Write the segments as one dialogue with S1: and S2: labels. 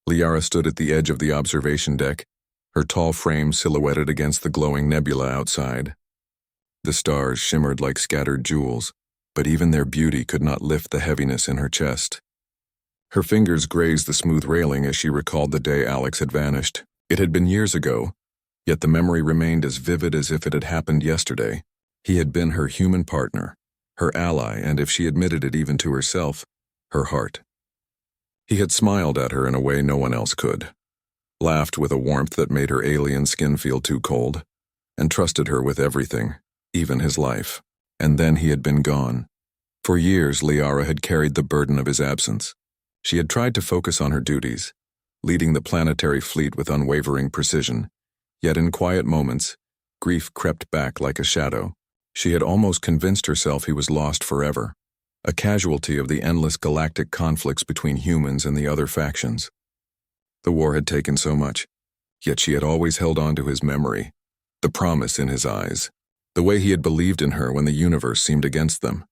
S1: Liara stood at the edge of the observation deck, her tall frame silhouetted against the glowing nebula outside. The stars shimmered like scattered jewels, but even their beauty could not lift the heaviness in her chest. Her fingers grazed the smooth railing as she recalled the day Alex had vanished. It had been years ago, yet the memory remained as vivid as if it had happened yesterday. He had been her human partner, her ally, and if she admitted it even to herself, her heart. He had smiled at her in a way no one else could, laughed with a warmth that made her alien skin feel too cold, and trusted her with everything, even his life. And then he had been gone. For years, Liara had carried the burden of his absence. She had tried to focus on her duties, leading the planetary fleet with unwavering precision, yet in quiet moments, grief crept back like a shadow. She had almost convinced herself he was lost forever, a casualty of the endless galactic conflicts between humans and the other factions. The war had taken so much, yet she had always held on to his memory, the promise in his eyes, the way he had believed in her when the universe seemed against them.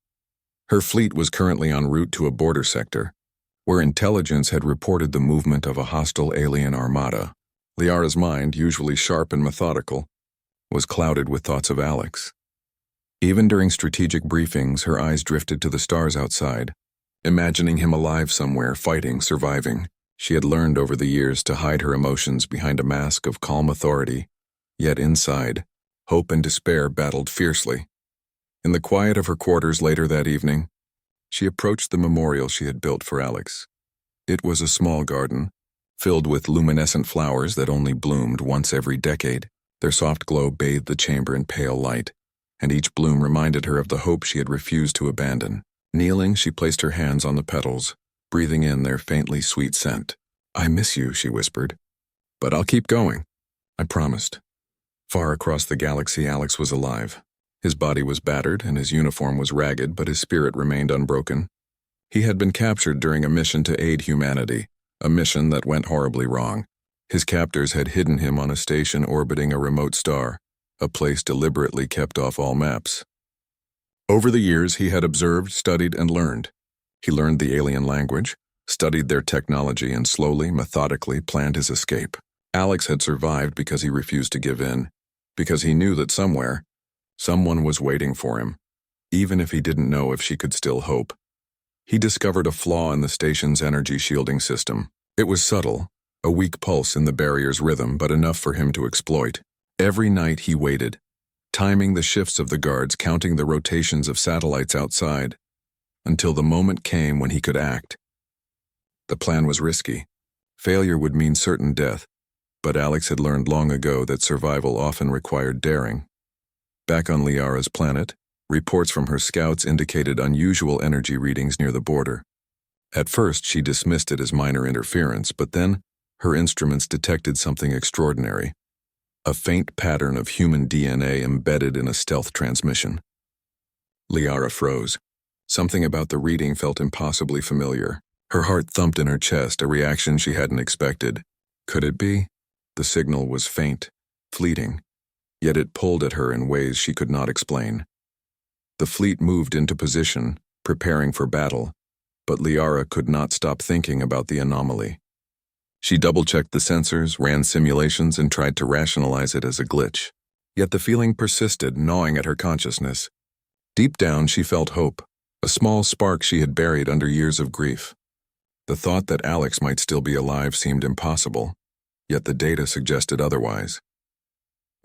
S1: Her fleet was currently en route to a border sector, where intelligence had reported the movement of a hostile alien armada. Liara's mind, usually sharp and methodical, was clouded with thoughts of Alex. Even during strategic briefings, her eyes drifted to the stars outside, imagining him alive somewhere, fighting, surviving. She had learned over the years to hide her emotions behind a mask of calm authority, yet inside, hope and despair battled fiercely. In the quiet of her quarters later that evening, she approached the memorial she had built for Alex. It was a small garden, filled with luminescent flowers that only bloomed once every decade. Their soft glow bathed the chamber in pale light, and each bloom reminded her of the hope she had refused to abandon. Kneeling, she placed her hands on the petals, breathing in their faintly sweet scent. "I miss you," she whispered. "But I'll keep going," I promised. Far across the galaxy, Alex was alive. His body was battered and his uniform was ragged, but his spirit remained unbroken. He had been captured during a mission to aid humanity, a mission that went horribly wrong. His captors had hidden him on a station orbiting a remote star, a place deliberately kept off all maps. Over the years, he had observed, studied, and learned. He learned the alien language, studied their technology, and slowly, methodically planned his escape. Alex had survived because he refused to give in, because he knew that somewhere, someone was waiting for him, even if he didn't know if she could still hope. He discovered a flaw in the station's energy shielding system. It was subtle, a weak pulse in the barrier's rhythm, but enough for him to exploit. Every night he waited, timing the shifts of the guards, counting the rotations of satellites outside, until the moment came when he could act. The plan was risky. Failure would mean certain death, but Alex had learned long ago that survival often required daring. Back on Liara's planet, reports from her scouts indicated unusual energy readings near the border. At first, she dismissed it as minor interference, but then her instruments detected something extraordinary. A faint pattern of human DNA embedded in a stealth transmission. Liara froze. Something about the reading felt impossibly familiar. Her heart thumped in her chest, a reaction she hadn't expected. Could it be? The signal was faint, fleeting, yet it pulled at her in ways she could not explain. The fleet moved into position, preparing for battle, but Liara could not stop thinking about the anomaly. She double-checked the sensors, ran simulations, and tried to rationalize it as a glitch. Yet the feeling persisted, gnawing at her consciousness. Deep down, she felt hope, a small spark she had buried under years of grief. The thought that Alex might still be alive seemed impossible, yet the data suggested otherwise.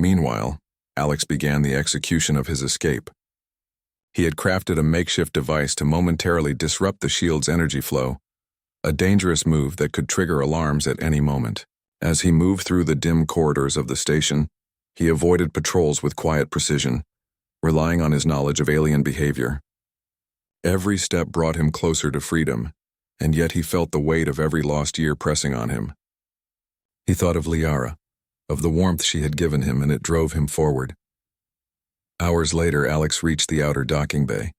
S1: Meanwhile, Alex began the execution of his escape. He had crafted a makeshift device to momentarily disrupt the shield's energy flow, a dangerous move that could trigger alarms at any moment. As he moved through the dim corridors of the station, he avoided patrols with quiet precision, relying on his knowledge of alien behavior. Every step brought him closer to freedom, and yet he felt the weight of every lost year pressing on him. He thought of Liara, of the warmth she had given him, and it drove him forward. Hours later, Alex reached the outer docking bay.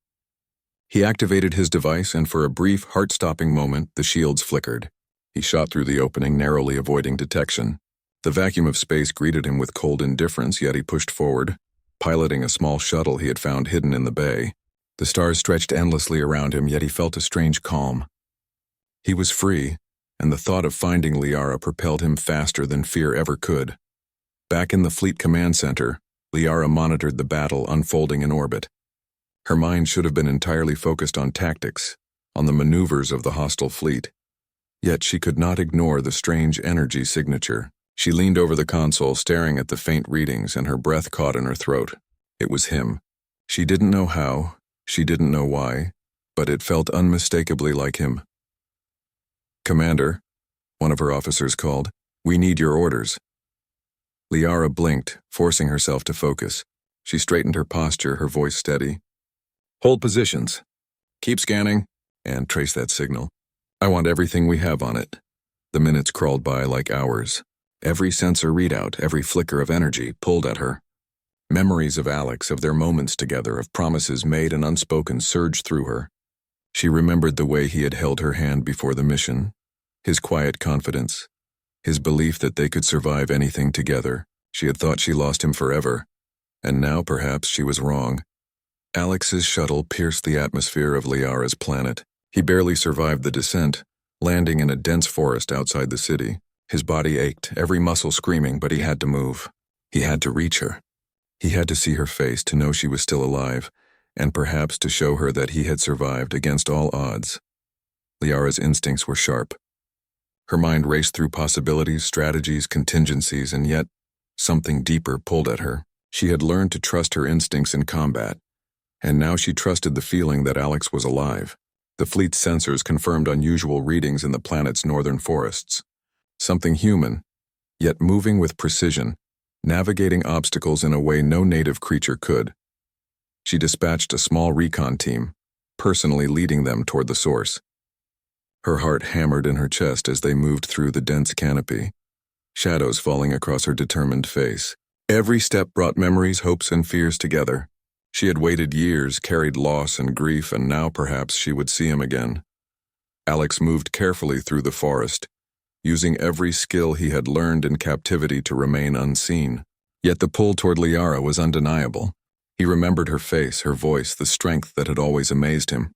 S1: He activated his device, and for a brief, heart-stopping moment, the shields flickered. He shot through the opening, narrowly avoiding detection. The vacuum of space greeted him with cold indifference, yet he pushed forward, piloting a small shuttle he had found hidden in the bay. The stars stretched endlessly around him, yet he felt a strange calm. He was free, and the thought of finding Liara propelled him faster than fear ever could. Back in the fleet command center, Liara monitored the battle unfolding in orbit. Her mind should have been entirely focused on tactics, on the maneuvers of the hostile fleet. Yet she could not ignore the strange energy signature. She leaned over the console, staring at the faint readings, and her breath caught in her throat. It was him. She didn't know how, she didn't know why, but it felt unmistakably like him. "Commander," one of her officers called, "we need your orders." Liara blinked, forcing herself to focus. She straightened her posture, her voice steady. "Hold positions. Keep scanning, and trace that signal. I want everything we have on it." The minutes crawled by like hours. Every sensor readout, every flicker of energy pulled at her. Memories of Alex, of their moments together, of promises made and unspoken, surged through her. She remembered the way he had held her hand before the mission, his quiet confidence, his belief that they could survive anything together. She had thought she lost him forever, and now perhaps she was wrong. Alex's shuttle pierced the atmosphere of Liara's planet. He barely survived the descent, landing in a dense forest outside the city. His body ached, every muscle screaming, but he had to move. He had to reach her. He had to see her face to know she was still alive, and perhaps to show her that he had survived against all odds. Liara's instincts were sharp. Her mind raced through possibilities, strategies, contingencies, and yet something deeper pulled at her. She had learned to trust her instincts in combat, and now she trusted the feeling that Alex was alive. The fleet's sensors confirmed unusual readings in the planet's northern forests. Something human, yet moving with precision, navigating obstacles in a way no native creature could. She dispatched a small recon team, personally leading them toward the source. Her heart hammered in her chest as they moved through the dense canopy, shadows falling across her determined face. Every step brought memories, hopes, and fears together. She had waited years, carried loss and grief, and now perhaps she would see him again. Alex moved carefully through the forest, using every skill he had learned in captivity to remain unseen. Yet the pull toward Liara was undeniable. He remembered her face, her voice, the strength that had always amazed him.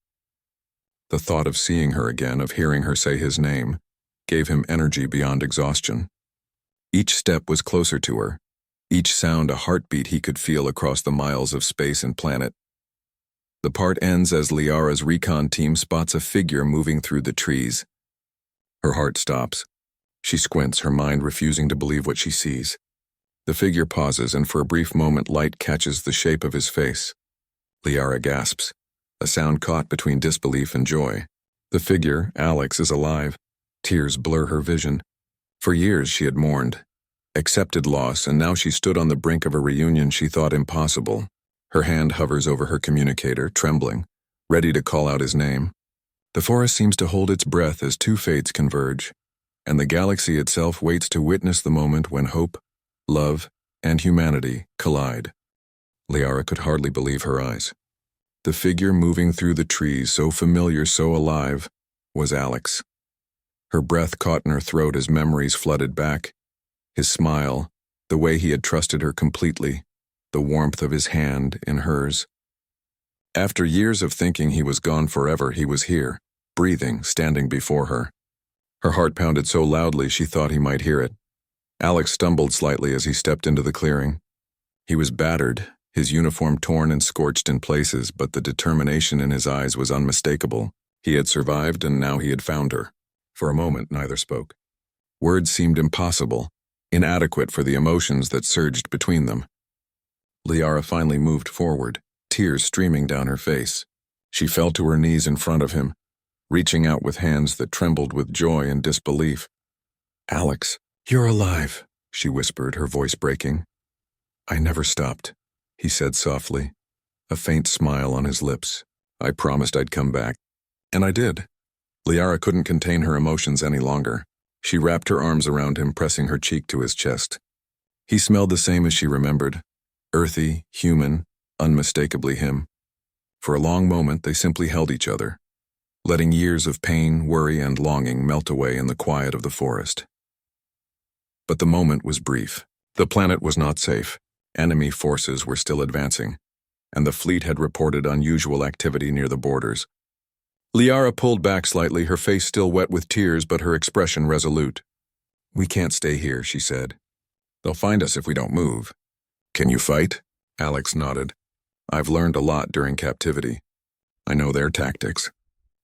S1: The thought of seeing her again, of hearing her say his name, gave him energy beyond exhaustion. Each step was closer to her, each sound a heartbeat he could feel across the miles of space and planet. The part ends as Liara's recon team spots a figure moving through the trees. Her heart stops. She squints, her mind refusing to believe what she sees. The figure pauses, and for a brief moment light catches the shape of his face. Liara gasps, a sound caught between disbelief and joy. The figure, Alex, is alive. Tears blur her vision. For years she had mourned, accepted loss, and now she stood on the brink of a reunion she thought impossible. Her hand hovers over her communicator, trembling, ready to call out his name. The forest seems to hold its breath as two fates converge, and the galaxy itself waits to witness the moment when hope, love, and humanity collide. Liara could hardly believe her eyes. The figure moving through the trees, so familiar, so alive, was Alex. Her breath caught in her throat as memories flooded back. His smile, the way he had trusted her completely, the warmth of his hand in hers. After years of thinking he was gone forever, he was here, breathing, standing before her. Her heart pounded so loudly she thought he might hear it. Alex stumbled slightly as he stepped into the clearing. He was battered, his uniform torn and scorched in places, but the determination in his eyes was unmistakable. He had survived, and now he had found her. For a moment, neither spoke. Words seemed impossible, inadequate for the emotions that surged between them. Liara finally moved forward, tears streaming down her face. She fell to her knees in front of him, reaching out with hands that trembled with joy and disbelief. "Alex, you're alive," she whispered, her voice breaking. "I never stopped," he said softly, a faint smile on his lips. "I promised I'd come back. And I did." Liara couldn't contain her emotions any longer. She wrapped her arms around him, pressing her cheek to his chest. He smelled the same as she remembered. Earthy, human, unmistakably him. For a long moment, they simply held each other, letting years of pain, worry, and longing melt away in the quiet of the forest. But the moment was brief. The planet was not safe. Enemy forces were still advancing, and the fleet had reported unusual activity near the borders. Liara pulled back slightly, her face still wet with tears but her expression resolute. "We can't stay here," she said. "They'll find us if we don't move." "Can you fight?" Alex nodded. "I've learned a lot during captivity. I know their tactics.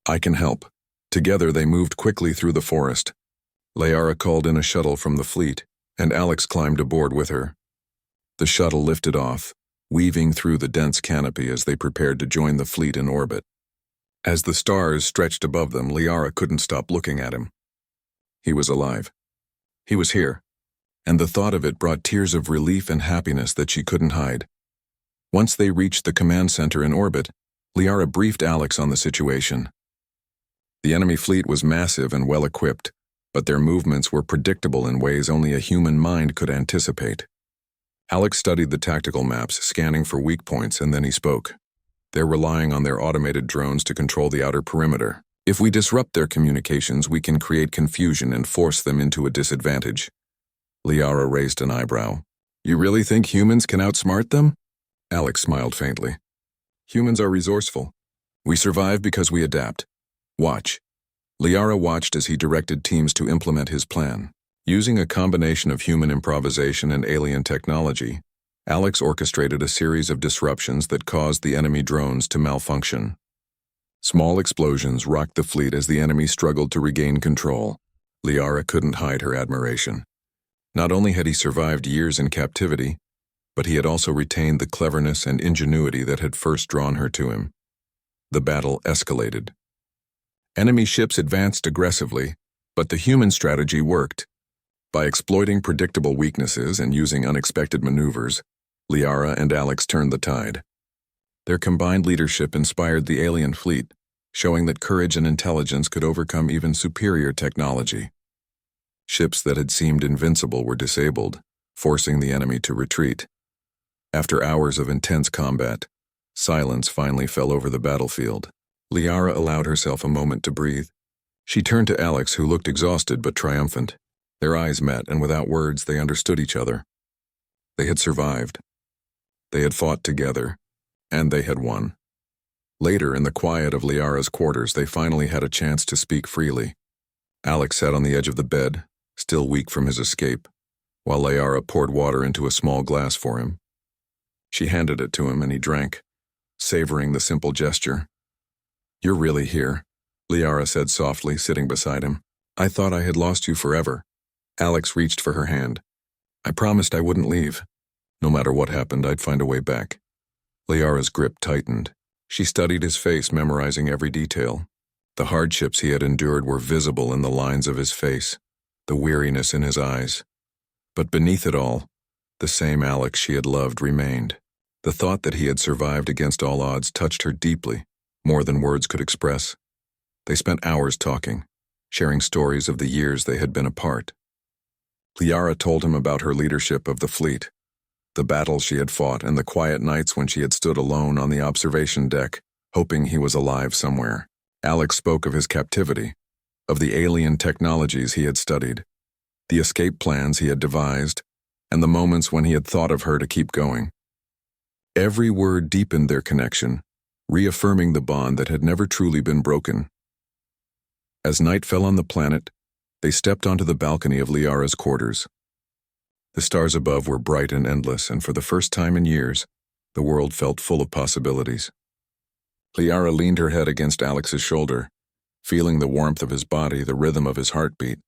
S1: I can help." Together they moved quickly through the forest. Liara called in a shuttle from the fleet, and Alex climbed aboard with her. The shuttle lifted off, weaving through the dense canopy as they prepared to join the fleet in orbit. As the stars stretched above them, Liara couldn't stop looking at him. He was alive. He was here, and the thought of it brought tears of relief and happiness that she couldn't hide. Once they reached the command center in orbit, Liara briefed Alex on the situation. The enemy fleet was massive and well-equipped, but their movements were predictable in ways only a human mind could anticipate. Alex studied the tactical maps, scanning for weak points, and then he spoke. "They're relying on their automated drones to control the outer perimeter. If we disrupt their communications, we can create confusion and force them into a disadvantage." Liara raised an eyebrow. "You really think humans can outsmart them?" Alex smiled faintly. "Humans are resourceful. We survive because we adapt. Watch." Liara watched as he directed teams to implement his plan. Using a combination of human improvisation and alien technology, Alex orchestrated a series of disruptions that caused the enemy drones to malfunction. Small explosions rocked the fleet as the enemy struggled to regain control. Liara couldn't hide her admiration. Not only had he survived years in captivity, but he had also retained the cleverness and ingenuity that had first drawn her to him. The battle escalated. Enemy ships advanced aggressively, but the human strategy worked. By exploiting predictable weaknesses and using unexpected maneuvers, Liara and Alex turned the tide. Their combined leadership inspired the alien fleet, showing that courage and intelligence could overcome even superior technology. Ships that had seemed invincible were disabled, forcing the enemy to retreat. After hours of intense combat, silence finally fell over the battlefield. Liara allowed herself a moment to breathe. She turned to Alex, who looked exhausted but triumphant. Their eyes met, and without words they understood each other. They had survived. They had fought together, and they had won. Later, in the quiet of Liara's quarters, they finally had a chance to speak freely. Alex sat on the edge of the bed, still weak from his escape, while Liara poured water into a small glass for him. She handed it to him, and he drank, savoring the simple gesture. "You're really here," Liara said softly, sitting beside him. "I thought I had lost you forever." Alex reached for her hand. "I promised I wouldn't leave. No matter what happened, I'd find a way back." Liara's grip tightened. She studied his face, memorizing every detail. The hardships he had endured were visible in the lines of his face, the weariness in his eyes. But beneath it all, the same Alex she had loved remained. The thought that he had survived against all odds touched her deeply, more than words could express. They spent hours talking, sharing stories of the years they had been apart. Liara told him about her leadership of the fleet, the battles she had fought, and the quiet nights when she had stood alone on the observation deck, hoping he was alive somewhere. Alex spoke of his captivity, of the alien technologies he had studied, the escape plans he had devised, and the moments when he had thought of her to keep going. Every word deepened their connection, reaffirming the bond that had never truly been broken. As night fell on the planet, they stepped onto the balcony of Liara's quarters. The stars above were bright and endless, and for the first time in years, the world felt full of possibilities. Liara leaned her head against Alex's shoulder, feeling the warmth of his body, the rhythm of his heartbeat.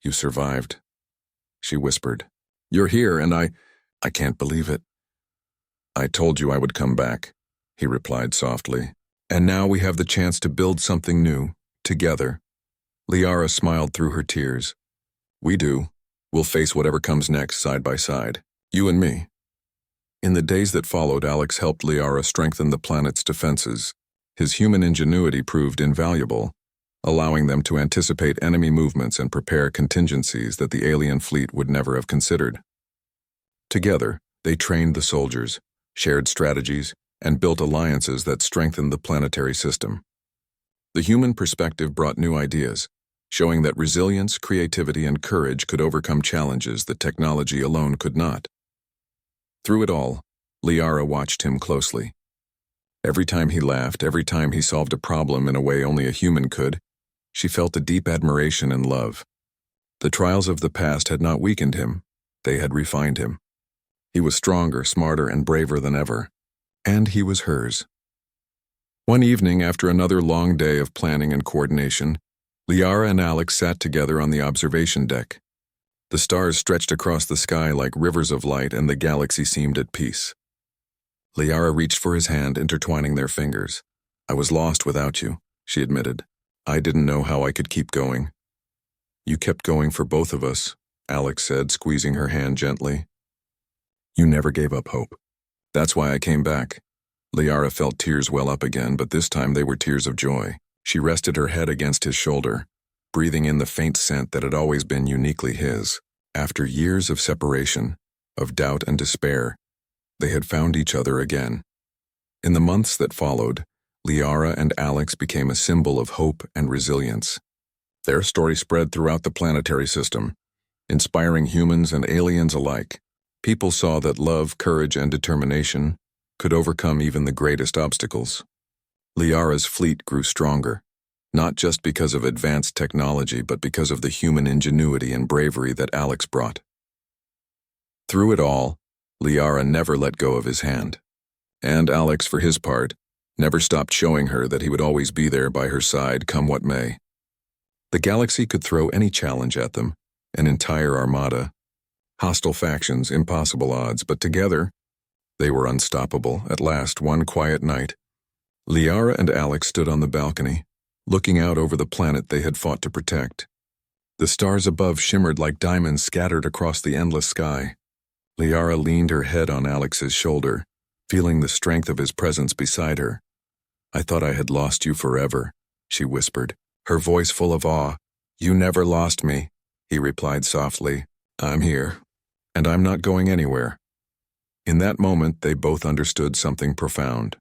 S1: "You survived," she whispered. "You're here, and I can't believe it." "I told you I would come back," he replied softly. "And now we have the chance to build something new, together." Liara smiled through her tears. "We do. We'll face whatever comes next side by side, you and me." In the days that followed, Alex helped Liara strengthen the planet's defenses. His human ingenuity proved invaluable, allowing them to anticipate enemy movements and prepare contingencies that the alien fleet would never have considered. Together, they trained the soldiers, shared strategies, and built alliances that strengthened the planetary system. The human perspective brought new ideas, showing that resilience, creativity, and courage could overcome challenges that technology alone could not. Through it all, Liara watched him closely. Every time he laughed, every time he solved a problem in a way only a human could, she felt a deep admiration and love. The trials of the past had not weakened him, they had refined him. He was stronger, smarter, and braver than ever. And he was hers. One evening, after another long day of planning and coordination, Liara and Alex sat together on the observation deck. The stars stretched across the sky like rivers of light, and the galaxy seemed at peace. Liara reached for his hand, intertwining their fingers. "I was lost without you," she admitted. "I didn't know how I could keep going." "You kept going for both of us," Alex said, squeezing her hand gently. "You never gave up hope. That's why I came back." Liara felt tears well up again, but this time they were tears of joy. She rested her head against his shoulder, breathing in the faint scent that had always been uniquely his. After years of separation, of doubt and despair, they had found each other again. In the months that followed, Liara and Alex became a symbol of hope and resilience. Their story spread throughout the planetary system, inspiring humans and aliens alike. People saw that love, courage, and determination could overcome even the greatest obstacles. Liara's fleet grew stronger, not just because of advanced technology, but because of the human ingenuity and bravery that Alex brought. Through it all, Liara never let go of his hand. And Alex, for his part, never stopped showing her that he would always be there by her side, come what may. The galaxy could throw any challenge at them, an entire armada. Hostile factions, impossible odds, but together, they were unstoppable. At last, one quiet night, Liara and Alex stood on the balcony, looking out over the planet they had fought to protect. The stars above shimmered like diamonds scattered across the endless sky. Liara leaned her head on Alex's shoulder, feeling the strength of his presence beside her. "I thought I had lost you forever," she whispered, her voice full of awe. "You never lost me," he replied softly. "I'm here, and I'm not going anywhere." In that moment, they both understood something profound.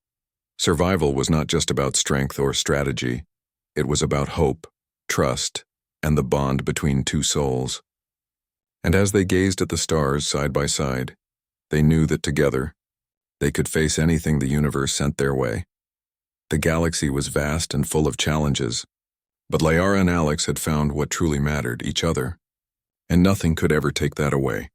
S1: Survival was not just about strength or strategy. It was about hope, trust, and the bond between two souls. And as they gazed at the stars side by side, they knew that together, they could face anything the universe sent their way. The galaxy was vast and full of challenges, but Liara and Alex had found what truly mattered, each other, and nothing could ever take that away.